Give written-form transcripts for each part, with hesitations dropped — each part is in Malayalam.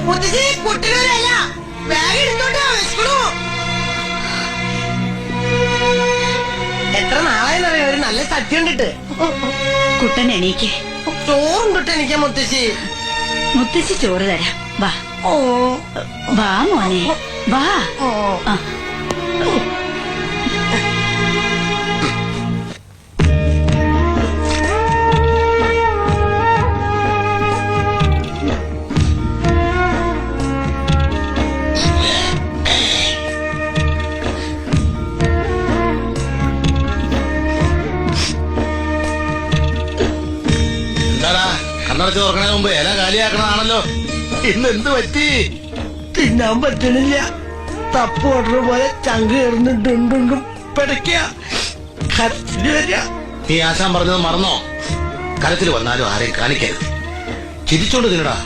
മുത്തശ്ശി കുട്ടികളല്ല ബാഗ് എടുത്തോട്ടാ വിശക്കണു. എത്ര നാളായെന്നറിയാം ഒരു നല്ല സദ്യ ഉണ്ടിട്ട്. കുട്ടൻ എണീക്ക്. ചോറുണ്ടിട്ട് എനിക്ക് മുത്തശ്ശി. മുത്തശ്ശി ചോറ് തരാം. വാ വാ മോനെ വാ. കണ്ണടച്ച് തുറക്കണതിന് മുമ്പ് ഇല കാലിയാക്കണതാണല്ലോ. ഇന്ന് എന്ത് പറ്റി? തിന്നാൻ പറ്റണില്ല. തപ്പ് ഓർഡർ പോലെ ചങ്ക് കയറുന്നുണ്ടുണ്ടുണ്ടും പിടയ്ക്കുക. കരച്ചില് വരിക. നീ ആശാൻ പറഞ്ഞത് മറന്നോ? കരത്തിൽ വന്നാലും ആരെയും കാണിക്കരുത്. ചിരിച്ചോണ്ട് തിന്നടാ.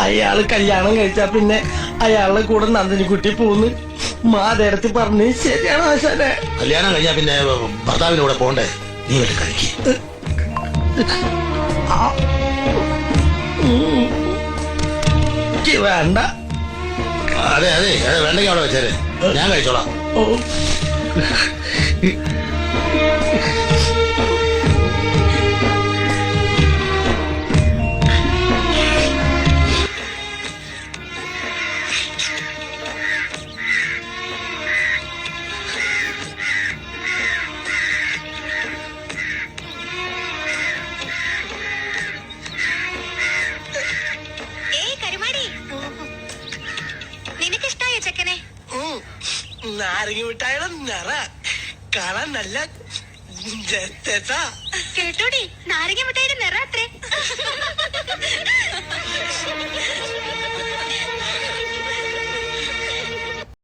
അയാള് കല്യാണം കഴിച്ചാ പിന്നെ അയാളുടെ കൂടെ നന്ദിനിക്കുട്ടി പോന്ന് മാതേടത്തി പറഞ്ഞ് ശരിയാണ് ആശാനെ. കല്യാണം കഴിഞ്ഞാ പിന്നെ ഭർത്താവിന്റെ കൂടെ പോണ്ടേ? നീ വല്ല കഴിക്ക്. വേണ്ട. അതെ അതെ അതെ വേണ്ടെങ്കിൽ അവിടെ വെച്ചേരെ, ഞാൻ കഴിച്ചോളാം. നാരങ്ങ മിഠായിയുടെ നിറ കാണാൻ നല്ല കേട്ടോടി, നാരങ്ങ മിഠായിയുടെ നിറ അത്രേ.